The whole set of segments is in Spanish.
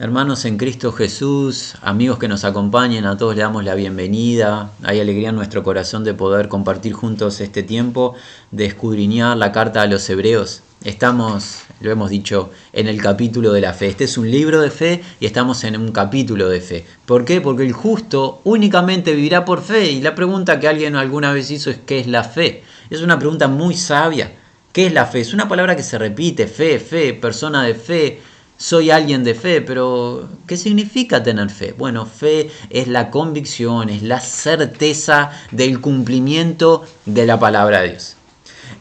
Hermanos en Cristo Jesús, amigos que nos acompañan, a todos le damos la bienvenida. Hay alegría en nuestro corazón de poder compartir juntos este tiempo de escudriñar la carta a los Hebreos. Estamos, lo hemos dicho, en el capítulo de la fe. Este es un libro de fe y estamos en un capítulo de fe. ¿Por qué? Porque el justo únicamente vivirá por fe. Y la pregunta que alguien alguna vez hizo es ¿qué es la fe? Es una pregunta muy sabia. ¿Qué es la fe? Es una palabra que se repite, fe, persona de fe. Soy alguien de fe, pero ¿qué significa tener fe? Bueno, fe es la convicción, es la certeza del cumplimiento de la palabra de Dios.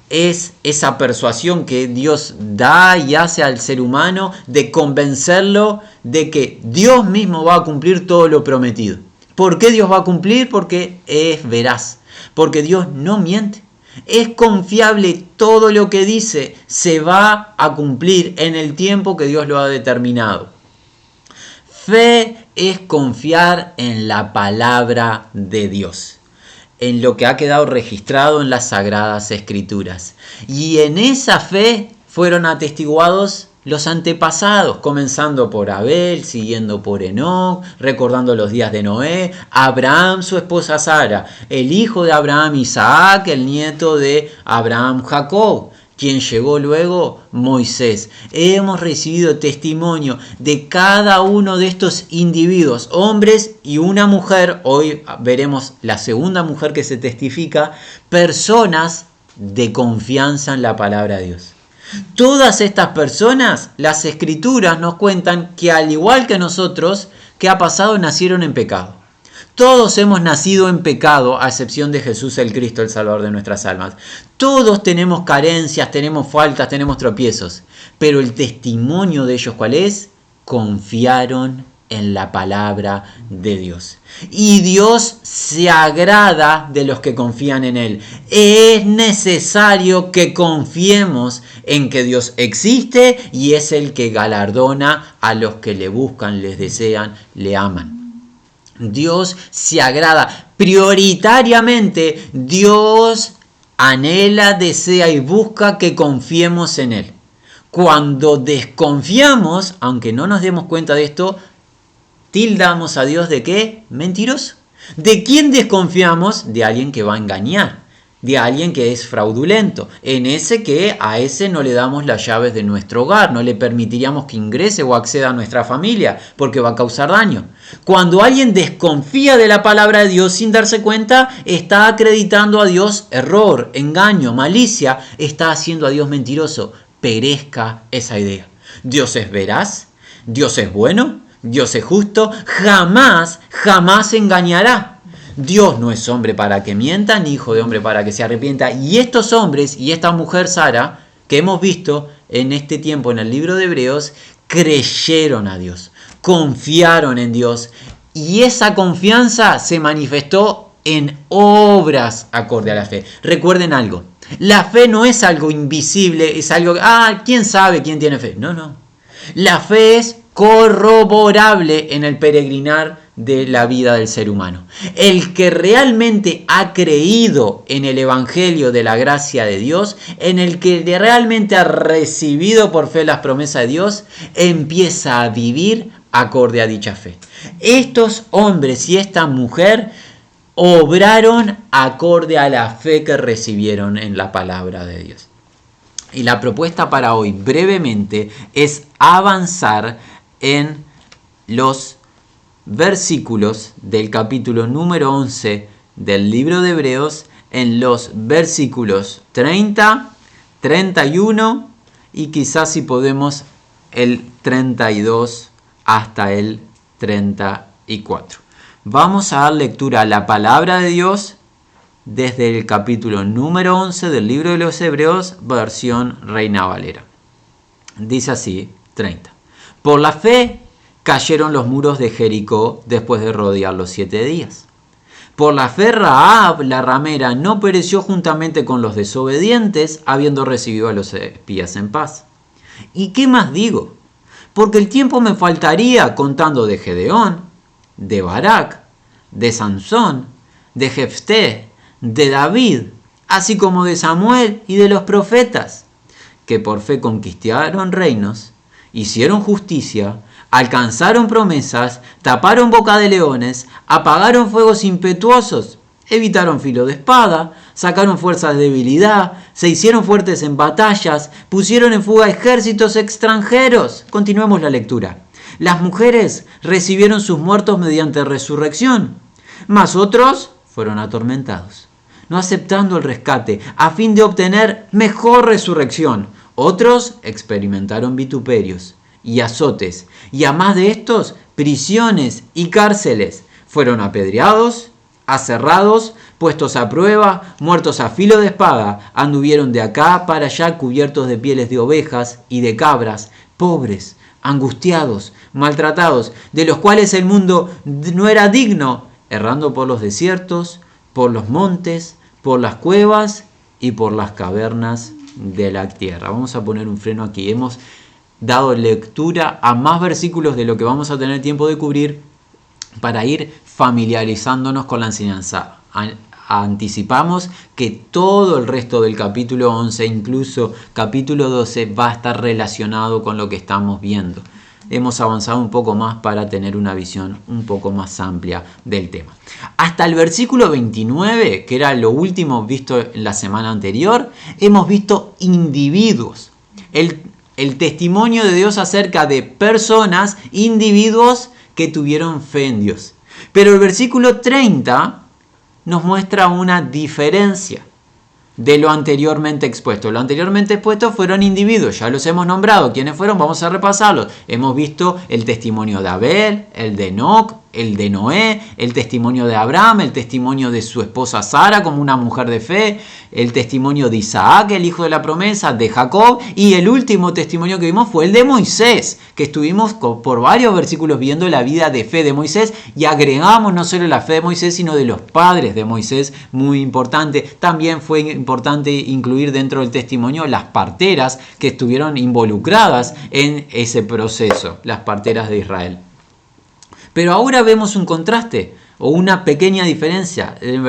Es esa persuasión que Dios da y hace al ser humano de convencerlo de que Dios mismo va a cumplir todo lo prometido. ¿Por qué Dios va a cumplir? Porque es veraz, porque Dios no miente. Es confiable, todo lo que dice se va a cumplir en el tiempo que Dios lo ha determinado. Fe es confiar en la palabra de Dios, en lo que ha quedado registrado en las Sagradas Escrituras. Y en esa fe fueron atestiguados los antepasados, comenzando por Abel, siguiendo por Enoc, recordando los días de Noé, Abraham, su esposa Sara, el hijo de Abraham Isaac, el nieto de Abraham Jacob, quien llegó luego Moisés. Hemos recibido testimonio de cada uno de estos individuos, hombres y una mujer. Hoy veremos la segunda mujer que se testifica, personas de confianza en la palabra de Dios. Todas estas personas, las Escrituras nos cuentan que al igual que nosotros, ¿qué ha pasado? Nacieron en pecado. Todos hemos nacido en pecado, a excepción de Jesús el Cristo, el Salvador de nuestras almas. Todos tenemos carencias, tenemos faltas, tenemos tropiezos. Pero el testimonio de ellos, ¿cuál es? Confiaron en la palabra de Dios. Y Dios se agrada de los que confían en Él. Es necesario que confiemos en que Dios existe y es el que galardona a los que le buscan, les desean, le aman. Dios se agrada. Prioritariamente, Dios anhela, desea y busca que confiemos en Él. Cuando desconfiamos, aunque no nos demos cuenta de esto, tildamos a Dios de ¿qué? Mentiroso. ¿De quién desconfiamos? De alguien que va a engañar, de alguien que es fraudulento. A ese no le damos las llaves de nuestro hogar, no le permitiríamos que ingrese o acceda a nuestra familia, porque va a causar daño. Cuando alguien desconfía de la palabra de Dios sin darse cuenta, está acreditando a Dios error, engaño, malicia, está haciendo a Dios mentiroso. Perezca esa idea. Dios es veraz, Dios es bueno, Dios es justo, jamás engañará. Dios no es hombre para que mienta, ni hijo de hombre para que se arrepienta. Y estos hombres y esta mujer Sara, que hemos visto en este tiempo en el libro de Hebreos, creyeron a Dios, confiaron en Dios. Y esa confianza se manifestó en obras acorde a la fe. Recuerden algo, la fe no es algo invisible, es algo, ¿quién sabe quién tiene fe? No. La fe es corroborable en el peregrinar de la vida del ser humano. El que realmente ha creído en el Evangelio de la gracia de Dios, en el que realmente ha recibido por fe las promesas de Dios, empieza a vivir acorde a dicha fe. Estos hombres y esta mujer obraron acorde a la fe que recibieron en la palabra de Dios. Y la propuesta para hoy, brevemente, es avanzar en los versículos del capítulo número 11 del libro de Hebreos, en los versículos 30, 31 y quizás si podemos el 32 hasta el 34. Vamos a dar lectura a la palabra de Dios desde el capítulo número 11 del libro de los Hebreos, versión Reina Valera. Dice así, 30. Por la fe cayeron los muros de Jericó después de rodearlos 7 días. Por la fe Rahab, la ramera, no pereció juntamente con los desobedientes, habiendo recibido a los espías en paz. ¿Y qué más digo? Porque el tiempo me faltaría contando de Gedeón, de Barak, de Sansón, de Jefté, de David, así como de Samuel y de los profetas, que por fe conquistaron reinos, hicieron justicia, alcanzaron promesas, taparon boca de leones, apagaron fuegos impetuosos, evitaron filo de espada, sacaron fuerzas de debilidad, se hicieron fuertes en batallas, pusieron en fuga ejércitos extranjeros. Continuemos la lectura. Las mujeres recibieron sus muertos mediante resurrección, mas otros fueron atormentados, no aceptando el rescate, a fin de obtener mejor resurrección. Otros experimentaron vituperios y azotes, y a más de estos, prisiones y cárceles. Fueron apedreados, aserrados, puestos a prueba, muertos a filo de espada, anduvieron de acá para allá cubiertos de pieles de ovejas y de cabras, pobres, angustiados, maltratados, de los cuales el mundo no era digno, errando por los desiertos, por los montes, por las cuevas y por las cavernas de la tierra. Vamos a poner un freno aquí. Hemos dado lectura a más versículos de lo que vamos a tener tiempo de cubrir para ir familiarizándonos con la enseñanza. Anticipamos que todo el resto del capítulo 11, incluso capítulo 12, va a estar relacionado con lo que estamos viendo. Hemos avanzado un poco más para tener una visión un poco más amplia del tema. Hasta el versículo 29, que era lo último visto en la semana anterior, hemos visto individuos. El testimonio de Dios acerca de personas, individuos que tuvieron fe en Dios. Pero el versículo 30 nos muestra una diferencia de lo anteriormente expuesto. Lo anteriormente expuesto fueron individuos, ya los hemos nombrado. ¿Quiénes fueron? Vamos a repasarlos. Hemos visto el testimonio de Abel, el de Enoc, el de Noé, el testimonio de Abraham, el testimonio de su esposa Sara como una mujer de fe, el testimonio de Isaac, el hijo de la promesa, de Jacob, y el último testimonio que vimos fue el de Moisés, que estuvimos por varios versículos viendo la vida de fe de Moisés y agregamos no solo la fe de Moisés, sino de los padres de Moisés, muy importante. También fue importante incluir dentro del testimonio las parteras que estuvieron involucradas en ese proceso, las parteras de Israel. Pero ahora vemos un contraste o una pequeña diferencia en el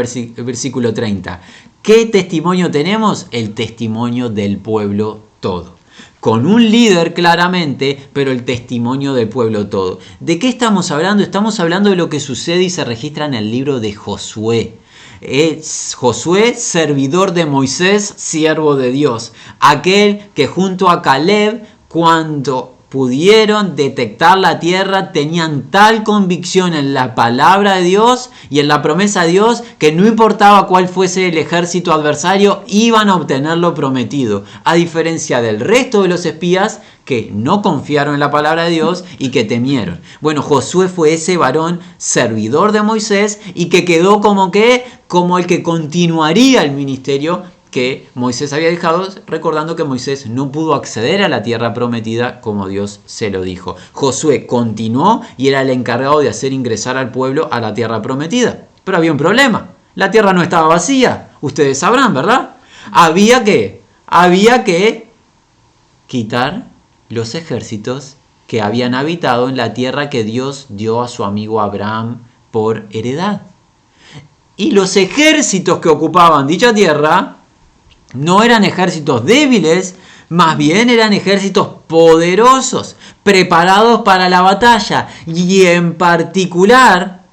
versículo 30. ¿Qué testimonio tenemos? El testimonio del pueblo todo. Con un líder claramente, pero el testimonio del pueblo todo. ¿De qué estamos hablando? Estamos hablando de lo que sucede y se registra en el libro de Josué. Es Josué, servidor de Moisés, siervo de Dios. Aquel que junto a Caleb, cuando pudieron detectar la tierra, tenían tal convicción en la palabra de Dios y en la promesa de Dios que no importaba cuál fuese el ejército adversario, iban a obtener lo prometido, a diferencia del resto de los espías que no confiaron en la palabra de Dios y que temieron. Bueno, Josué fue ese varón servidor de Moisés y que quedó como el que continuaría el ministerio que Moisés había dejado, recordando que Moisés no pudo acceder a la tierra prometida como Dios se lo dijo. Josué continuó y era el encargado de hacer ingresar al pueblo a la tierra prometida. Pero había un problema. La tierra no estaba vacía. Ustedes sabrán, ¿verdad? Había que quitar los ejércitos que habían habitado en la tierra que Dios dio a su amigo Abraham por heredad. Y los ejércitos que ocupaban dicha tierra no eran ejércitos débiles, más bien eran ejércitos poderosos, preparados para la batalla. Y en particular,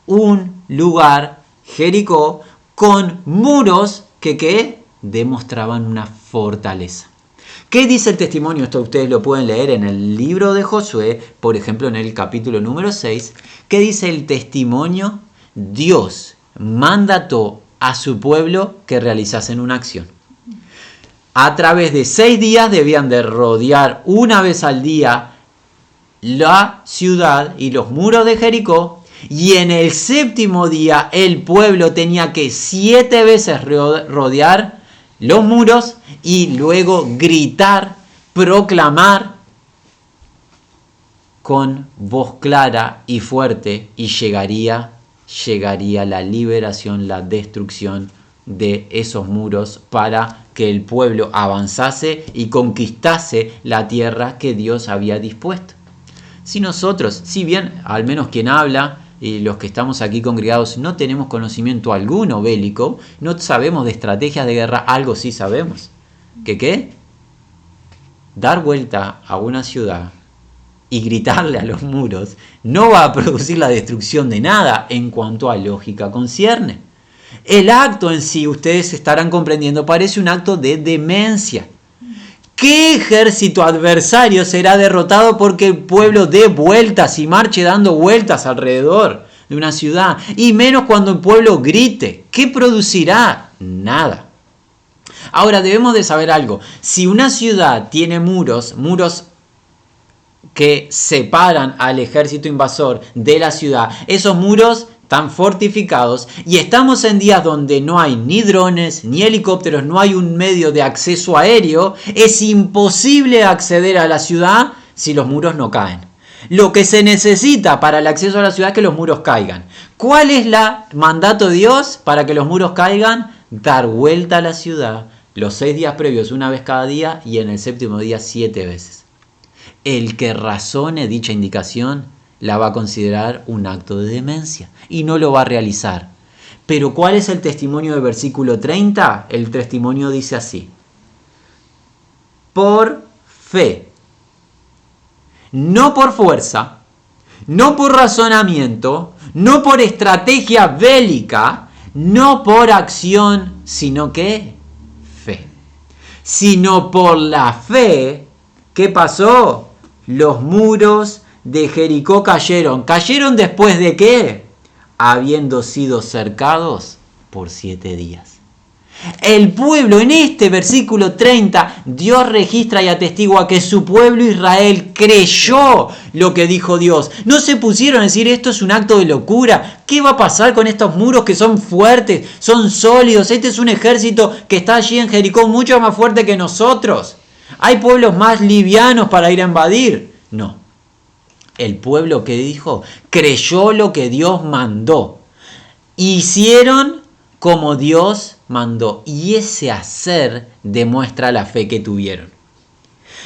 un lugar, Jericó, con muros que demostraban una fortaleza. ¿Qué dice el testimonio? Esto ustedes lo pueden leer en el libro de Josué, por ejemplo en el capítulo número 6. ¿Qué dice el testimonio? Dios mandató a su pueblo que realizasen una acción. A través de 6 días debían de rodear una vez al día la ciudad y los muros de Jericó, y en el 7º día el pueblo tenía que 7 veces rodear los muros y luego gritar, proclamar con voz clara y fuerte, y llegaría la liberación, la destrucción de esos muros para que el pueblo avanzase y conquistase la tierra que Dios había dispuesto. Si nosotros, si bien al menos quien habla y los que estamos aquí congregados no tenemos conocimiento alguno bélico, no sabemos de estrategias de guerra, algo sí sabemos. ¿Qué? Dar vuelta a una ciudad y gritarle a los muros no va a producir la destrucción de nada en cuanto a lógica concierne. El acto en sí, ustedes estarán comprendiendo, parece un acto de demencia. ¿Qué ejército adversario será derrotado porque el pueblo dé vueltas y marche dando vueltas alrededor de una ciudad? Y menos cuando el pueblo grite. ¿Qué producirá? Nada. Ahora debemos de saber algo. Si una ciudad tiene muros que separan al ejército invasor de la ciudad, esos muros están fortificados y estamos en días donde no hay ni drones, ni helicópteros, no hay un medio de acceso aéreo, es imposible acceder a la ciudad si los muros no caen. Lo que se necesita para el acceso a la ciudad es que los muros caigan. ¿Cuál es el mandato de Dios para que los muros caigan? Dar vuelta a la ciudad los 6 días previos, una vez cada día, y en el 7º día 7 veces. El que razone dicha indicación la va a considerar un acto de demencia y no lo va a realizar. Pero ¿cuál es el testimonio del versículo 30? El testimonio dice así: por fe, no por fuerza, no por razonamiento, no por estrategia bélica, no por acción, sino que fe. Sino por la fe, ¿qué pasó? Los muros de Jericó cayeron. ¿Cayeron después de qué? Habiendo sido cercados por 7 días. El pueblo, en este versículo 30, Dios registra y atestigua que su pueblo Israel creyó lo que dijo Dios. No se pusieron a decir esto es un acto de locura. ¿Qué va a pasar con estos muros que son fuertes, son sólidos? Este es un ejército que está allí en Jericó mucho más fuerte que nosotros. Hay pueblos más livianos para ir a invadir. No. El pueblo que dijo, creyó lo que Dios mandó. Hicieron como Dios mandó. Y ese hacer demuestra la fe que tuvieron.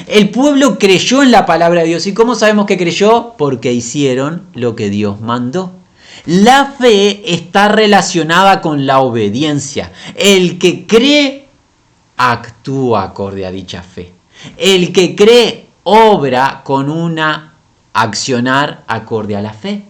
El pueblo creyó en la palabra de Dios. ¿Y cómo sabemos que creyó? Porque hicieron lo que Dios mandó. La fe está relacionada con la obediencia. El que cree, actúa acorde a dicha fe. El que cree, obra con una accionar acorde a la fe.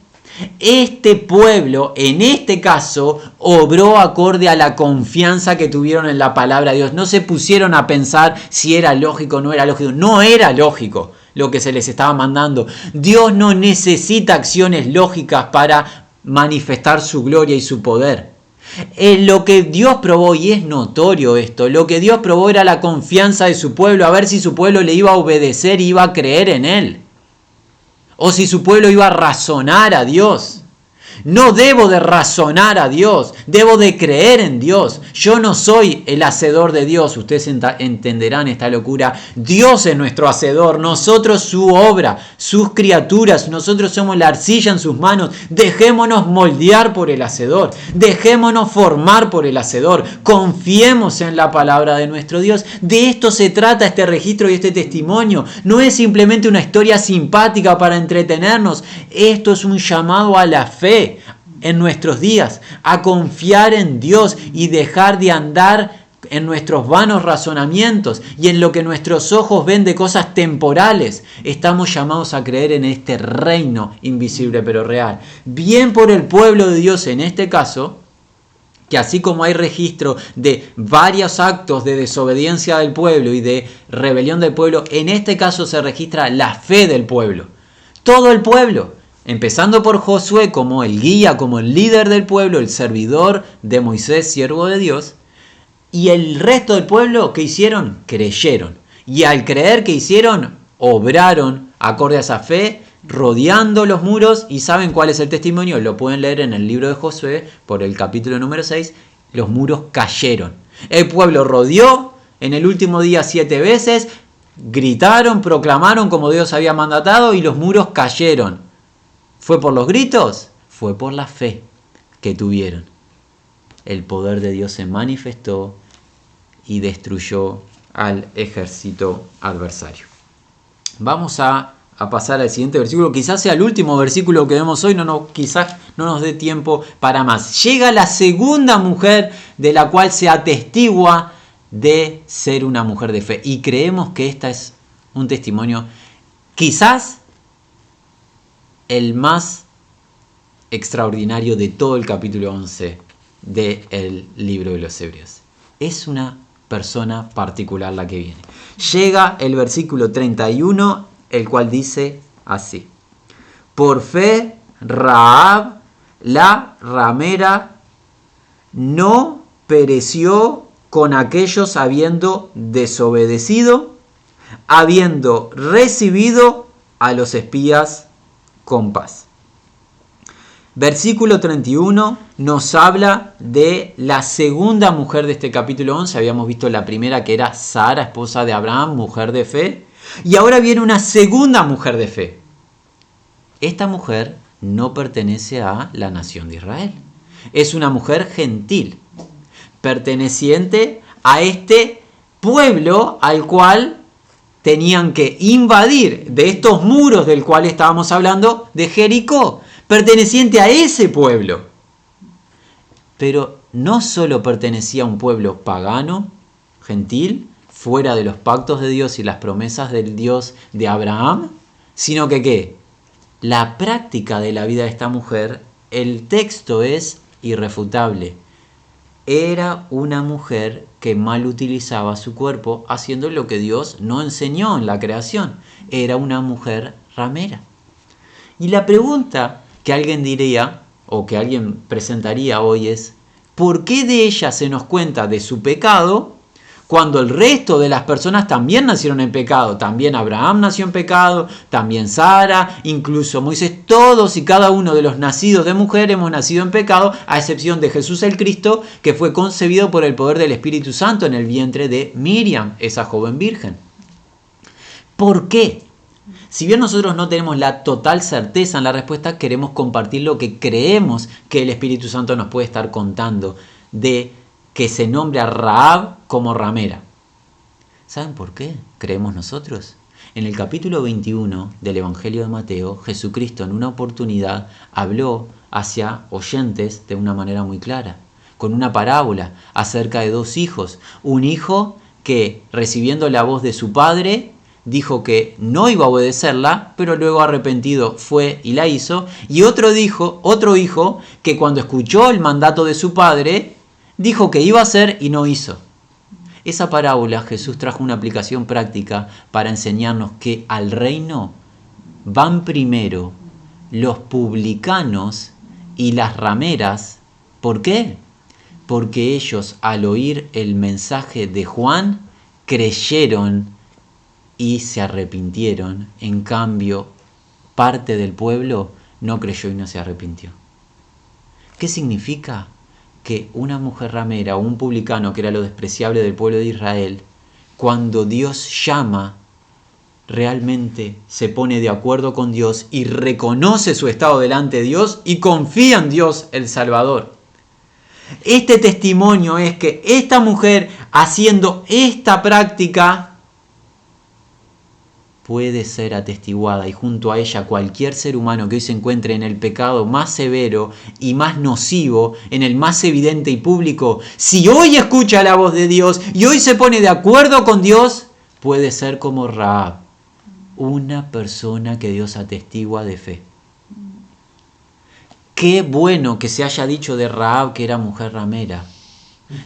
Este pueblo, en este caso, obró acorde a la confianza que tuvieron en la palabra de Dios. No se pusieron a pensar si era lógico o no era lógico. No era lógico lo que se les estaba mandando. Dios no necesita acciones lógicas para manifestar su gloria y su poder. Lo que Dios probó, y es notorio esto, lo que Dios probó era la confianza de su pueblo, a ver si su pueblo le iba a obedecer y iba a creer en él. O si su pueblo iba a razonar a Dios. No debo de razonar a Dios, debo de creer en Dios. Yo no soy el hacedor de Dios, ustedes entenderán esta locura. Dios es nuestro hacedor, nosotros su obra, sus criaturas, nosotros somos la arcilla en sus manos. Dejémonos moldear por el hacedor, dejémonos formar por el hacedor. Confiemos en la palabra de nuestro Dios. De esto se trata este registro y este testimonio. No es simplemente una historia simpática para entretenernos, esto es un llamado a la fe en nuestros días, a confiar en Dios y dejar de andar en nuestros vanos razonamientos y en lo que nuestros ojos ven de cosas temporales. Estamos llamados a creer en este reino invisible pero real. Bien por el pueblo de Dios en este caso, que así como hay registro de varios actos de desobediencia del pueblo y de rebelión del pueblo, en este caso se registra la fe del pueblo. Todo el pueblo. Empezando por Josué como el guía, como el líder del pueblo, el servidor de Moisés, siervo de Dios. Y el resto del pueblo, ¿qué hicieron? Creyeron. Y al creer, ¿qué hicieron? Obraron acorde a esa fe, rodeando los muros. ¿Y saben cuál es el testimonio? Lo pueden leer en el libro de Josué, por el capítulo número 6. Los muros cayeron. El pueblo rodeó en el último día 7 veces, gritaron, proclamaron como Dios había mandatado y los muros cayeron. ¿Fue por los gritos? Fue por la fe que tuvieron. El poder de Dios se manifestó y destruyó al ejército adversario. Vamos a pasar al siguiente versículo. Quizás sea el último versículo que vemos hoy. Quizás no nos dé tiempo para más. Llega la segunda mujer de la cual se atestigua de ser una mujer de fe. Y creemos que este es un testimonio quizás el más extraordinario de todo el capítulo 11 del libro de los Hebreos. Es una persona particular la que viene. Llega el versículo 31, el cual dice así: por fe, Rahab, la ramera, no pereció con aquellos habiendo desobedecido, habiendo recibido a los espías con paz. Versículo 31 nos habla de la segunda mujer de este capítulo 11. Habíamos visto la primera, que era Sara, esposa de Abraham, mujer de fe. Y ahora viene una segunda mujer de fe. Esta mujer no pertenece a la nación de Israel. Es una mujer gentil, perteneciente a este pueblo al cual tenían que invadir, de estos muros del cual estábamos hablando, de Jericó, perteneciente a ese pueblo. Pero no solo pertenecía a un pueblo pagano, gentil, fuera de los pactos de Dios y las promesas del Dios de Abraham, sino que ¿qué? La práctica de la vida de esta mujer, el texto es irrefutable. Era una mujer que mal utilizaba su cuerpo, haciendo lo que Dios no enseñó en la creación. Era una mujer ramera. Y la pregunta que alguien diría, o que alguien presentaría hoy es: ¿por qué de ella se nos cuenta de su pecado cuando el resto de las personas también nacieron en pecado? También Abraham nació en pecado, también Sara, incluso Moisés. Todos y cada uno de los nacidos de mujer hemos nacido en pecado, a excepción de Jesús el Cristo, que fue concebido por el poder del Espíritu Santo en el vientre de Miriam, esa joven virgen. ¿Por qué? Si bien nosotros no tenemos la total certeza en la respuesta, queremos compartir lo que creemos que el Espíritu Santo nos puede estar contando de que se nombre a Rahab como ramera. ¿Saben por qué creemos nosotros? En el capítulo 21 del Evangelio de Mateo, Jesucristo en una oportunidad habló hacia oyentes de una manera muy clara, con una parábola acerca de dos hijos. Un hijo que, recibiendo la voz de su padre, dijo que no iba a obedecerla, pero luego arrepentido fue y la hizo. Y otro hijo que cuando escuchó el mandato de su padre, dijo que iba a hacer y no hizo. Esa parábola Jesús trajo una aplicación práctica para enseñarnos que al reino van primero los publicanos y las rameras. ¿Por qué? Porque ellos, al oír el mensaje de Juan, creyeron y se arrepintieron. En cambio, parte del pueblo no creyó y no se arrepintió. ¿Qué significa? Que una mujer ramera o un publicano, que era lo despreciable del pueblo de Israel, cuando Dios llama, realmente se pone de acuerdo con Dios y reconoce su estado delante de Dios y confía en Dios el Salvador. Este testimonio es que esta mujer, haciendo esta práctica, puede ser atestiguada, y junto a ella cualquier ser humano que hoy se encuentre en el pecado más severo y más nocivo, en el más evidente y público, si hoy escucha la voz de Dios y hoy se pone de acuerdo con Dios, puede ser como Rahab, una persona que Dios atestigua de fe. Qué bueno que se haya dicho de Rahab que era mujer ramera,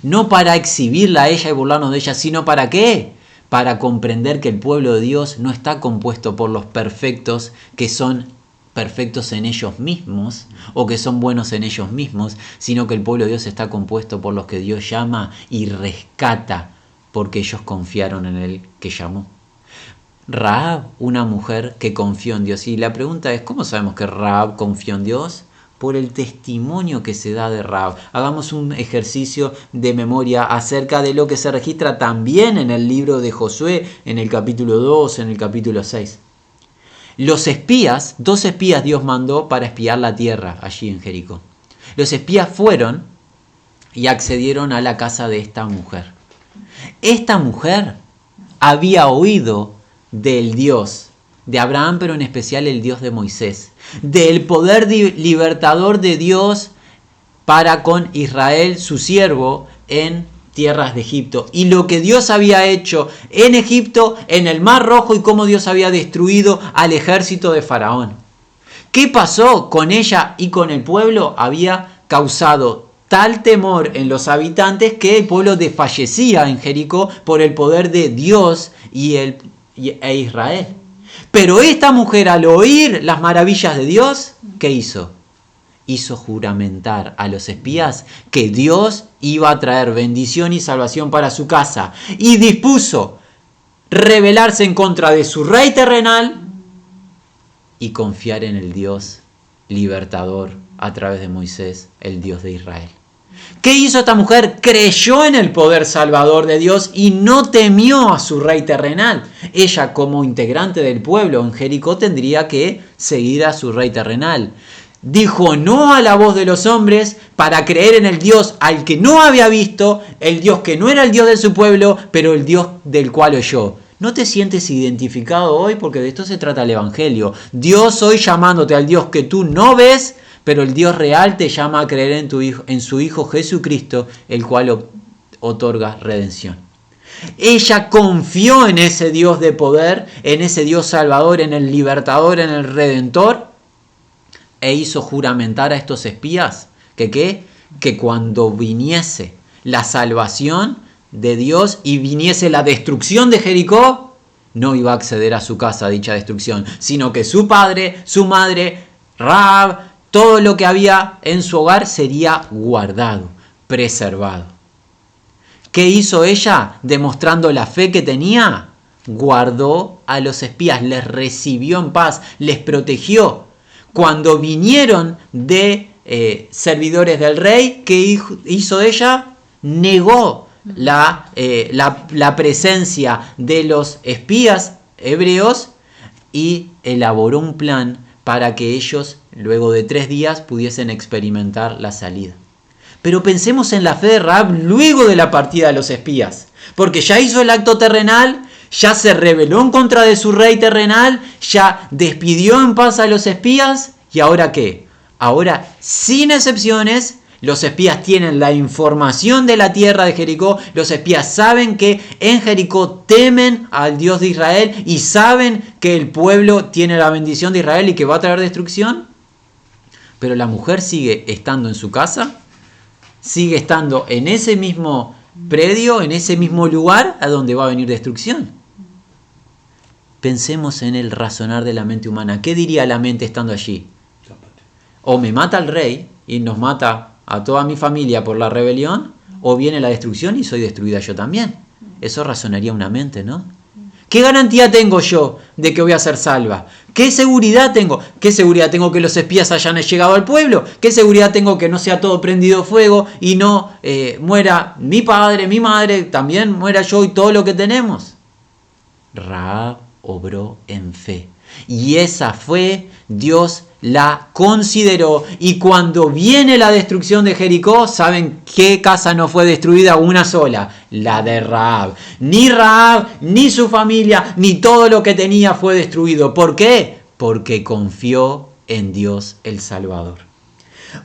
no para exhibirla a ella y burlarnos de ella, sino ¿para qué? Para comprender que el pueblo de Dios no está compuesto por los perfectos que son perfectos en ellos mismos o que son buenos en ellos mismos, sino que el pueblo de Dios está compuesto por los que Dios llama y rescata porque ellos confiaron en el que llamó. Rahab, una mujer que confió en Dios. Y la pregunta es, ¿cómo sabemos que Rahab confió en Dios? Por el testimonio que se da de Rahab. Hagamos un ejercicio de memoria acerca de lo que se registra también en el libro de Josué, en el capítulo 2, en el capítulo 6. Los espías, 2 espías Dios mandó para espiar la tierra allí en Jericó. Los espías fueron y accedieron a la casa de esta mujer. Esta mujer había oído del Dios de Abraham, pero en especial el Dios de Moisés, del poder libertador de Dios para con Israel, su siervo, en tierras de Egipto, y lo que Dios había hecho en Egipto, en el Mar Rojo, y cómo Dios había destruido al ejército de Faraón. ¿Qué pasó con ella y con el pueblo? Había causado tal temor en los habitantes que el pueblo desfallecía en Jericó por el poder de Dios e Israel. Pero esta mujer, al oír las maravillas de Dios, ¿qué hizo? Hizo juramentar a los espías que Dios iba a traer bendición y salvación para su casa. Y dispuso rebelarse en contra de su rey terrenal y confiar en el Dios libertador a través de Moisés, el Dios de Israel. ¿Qué hizo esta mujer? Creyó en el poder salvador de Dios y no temió a su rey terrenal. Ella, como integrante del pueblo en Jericó, tendría que seguir a su rey terrenal. Dijo no a la voz de los hombres para creer en el Dios al que no había visto, el Dios que no era el Dios de su pueblo, pero el Dios del cual oyó. ¿No te sientes identificado hoy? Porque de esto se trata el Evangelio. Dios hoy llamándote al Dios que tú no ves, pero el Dios real te llama a creer en su Hijo Jesucristo, el cual otorga redención. Ella confió en ese Dios de poder, en ese Dios salvador, en el libertador, en el redentor, e hizo juramentar a estos espías que cuando viniese la salvación de Dios y viniese la destrucción de Jericó, no iba a acceder a su casa dicha destrucción, sino que su padre, su madre, Rahab, todo lo que había en su hogar sería guardado, preservado. ¿Qué hizo ella? Demostrando la fe que tenía, guardó a los espías, les recibió en paz, les protegió. Cuando vinieron de servidores del rey, ¿qué hizo ella? Negó la presencia de los espías hebreos y elaboró un plan para que ellos, luego de 3 días, pudiesen experimentar la salida. Pero pensemos en la fe de Rahab luego de la partida de los espías, porque ya hizo el acto terrenal, ya se rebeló en contra de su rey terrenal, ya despidió en paz a los espías, ¿y ahora qué? Ahora, sin excepciones, los espías tienen la información de la tierra de Jericó, los espías saben que en Jericó temen al Dios de Israel y saben que el pueblo tiene la bendición de Israel y que va a traer destrucción. Pero la mujer sigue estando en su casa, sigue estando en ese mismo predio, en ese mismo lugar a donde va a venir destrucción. Pensemos en el razonar de la mente humana. ¿Qué diría la mente estando allí? O me mata el rey y nos mata a toda mi familia por la rebelión, o viene la destrucción y soy destruida yo también. Eso razonaría una mente, ¿no? ¿Qué garantía tengo yo de que voy a ser salva? ¿Qué seguridad tengo? ¿Qué seguridad tengo que los espías hayan llegado al pueblo? ¿Qué seguridad tengo que no sea todo prendido fuego y no muera mi padre, mi madre, también muera yo y todo lo que tenemos? Rahab obró en fe. Y esa fe Dios la consideró, y cuando viene la destrucción de Jericó, ¿saben qué casa no fue destruida? Una sola, la de Rahab. Ni Rahab, ni su familia, ni todo lo que tenía fue destruido. ¿Por qué? Porque confió en Dios el Salvador.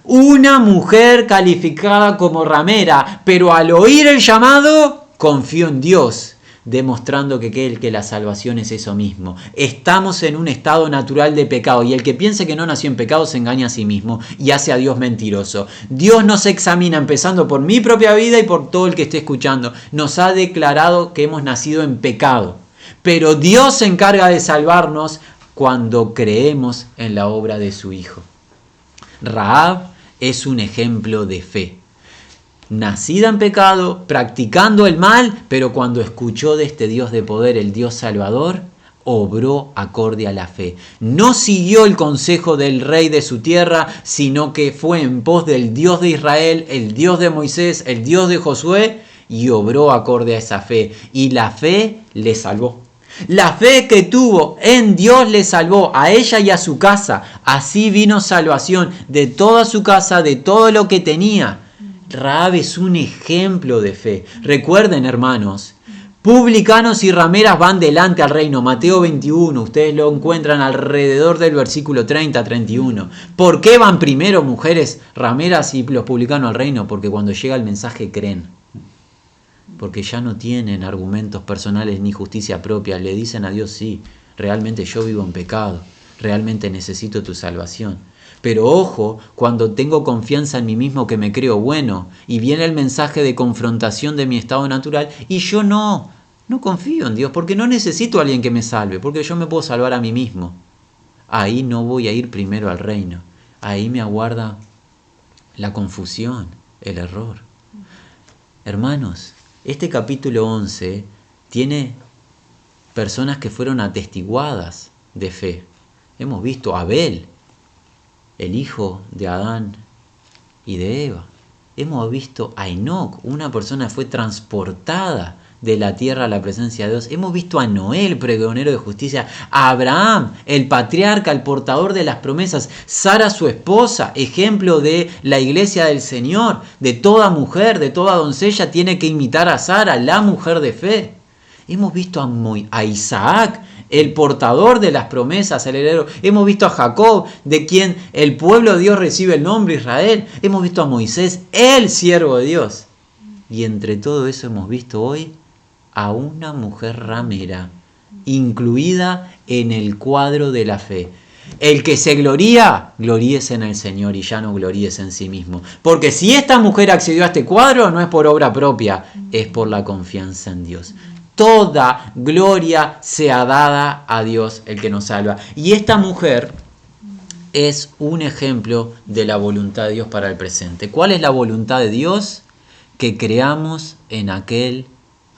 Una mujer calificada como ramera, pero al oír el llamado, confió en Dios, demostrando que la salvación es eso mismo. Estamos en un estado natural de pecado, y el que piense que no nació en pecado se engaña a sí mismo y hace a Dios mentiroso. Dios nos examina, empezando por mi propia vida y por todo el que esté escuchando. Nos ha declarado que hemos nacido en pecado, pero Dios se encarga de salvarnos cuando creemos en la obra de su Hijo. Rahab es un ejemplo de fe. Nacida en pecado, practicando el mal, pero cuando escuchó de este Dios de poder, el Dios Salvador, obró acorde a la fe. No siguió el consejo del rey de su tierra, sino que fue en pos del Dios de Israel, el Dios de Moisés, el Dios de Josué, y obró acorde a esa fe. Y la fe le salvó. La fe que tuvo en Dios le salvó a ella y a su casa. Así vino salvación de toda su casa, de todo lo que tenía. Rahab es un ejemplo de fe. Recuerden, hermanos, publicanos y rameras van delante al reino. Mateo 21, ustedes lo encuentran alrededor del versículo 30-31. ¿Por qué van primero mujeres rameras y los publicanos al reino? Porque cuando llega el mensaje creen. Porque ya no tienen argumentos personales ni justicia propia. Le dicen a Dios, sí, realmente yo vivo en pecado. realmente necesito tu salvación. Pero ojo, cuando tengo confianza en mí mismo que me creo bueno y viene el mensaje de confrontación de mi estado natural y yo no confío en Dios porque no necesito a alguien que me salve, porque yo me puedo salvar a mí mismo. Ahí no voy a ir primero al reino. Ahí me aguarda la confusión, el error. Hermanos, este capítulo 11 tiene personas que fueron atestiguadas de fe. Hemos visto a Abel, el hijo de Adán y de Eva. Hemos visto a Enoc, una persona que fue transportada de la tierra a la presencia de Dios. Hemos visto a Noé, el pregonero de justicia, a Abraham, el patriarca, el portador de las promesas, Sara, su esposa, ejemplo de la iglesia del Señor. De toda mujer, de toda doncella tiene que imitar a Sara, la mujer de fe. Hemos visto a Isaac, el portador de las promesas, el heredero. Hemos visto a Jacob, de quien el pueblo de Dios recibe el nombre Israel. Hemos visto a Moisés, el siervo de Dios. Y entre todo eso hemos visto hoy a una mujer ramera, incluida en el cuadro de la fe. El que se gloría, gloríese en el Señor y ya no gloríese en sí mismo. Porque si esta mujer accedió a este cuadro, no es por obra propia, es por la confianza en Dios. Toda gloria sea dada a Dios, el que nos salva. Y esta mujer es un ejemplo de la voluntad de Dios para el presente. ¿Cuál es la voluntad de Dios? Que creamos en aquel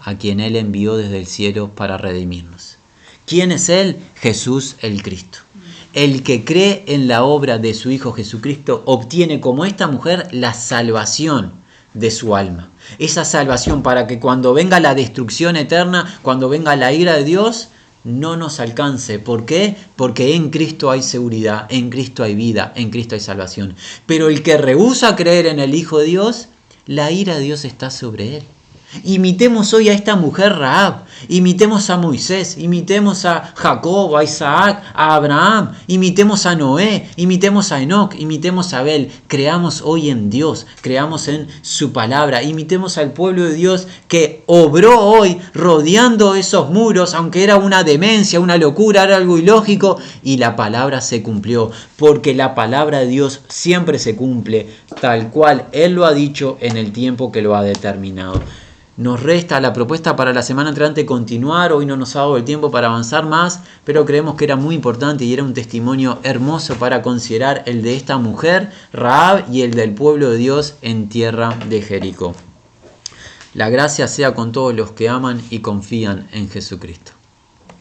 a quien Él envió desde el cielo para redimirnos. ¿Quién es Él? Jesús el Cristo. El que cree en la obra de su Hijo Jesucristo obtiene, como esta mujer, la salvación de su alma. Esa salvación para que cuando venga la destrucción eterna, cuando venga la ira de Dios, no nos alcance. ¿Por qué? Porque en Cristo hay seguridad, en Cristo hay vida, en Cristo hay salvación. Pero el que rehúsa creer en el Hijo de Dios, la ira de Dios está sobre él. Imitemos hoy a esta mujer Rahab, imitemos a Moisés, imitemos a Jacob, a Isaac, a Abraham, imitemos a Noé, imitemos a Enoc, imitemos a Abel. Creamos hoy en Dios, creamos en su palabra, imitemos al pueblo de Dios que obró hoy rodeando esos muros, aunque era una demencia, una locura, era algo ilógico, y la palabra se cumplió, porque la palabra de Dios siempre se cumple tal cual Él lo ha dicho en el tiempo que lo ha determinado. Nos resta la propuesta para la semana entrante continuar. Hoy no nos ha dado el tiempo para avanzar más, pero creemos que era muy importante y era un testimonio hermoso para considerar el de esta mujer, Rahab, y el del pueblo de Dios en tierra de Jericó. La gracia sea con todos los que aman y confían en Jesucristo.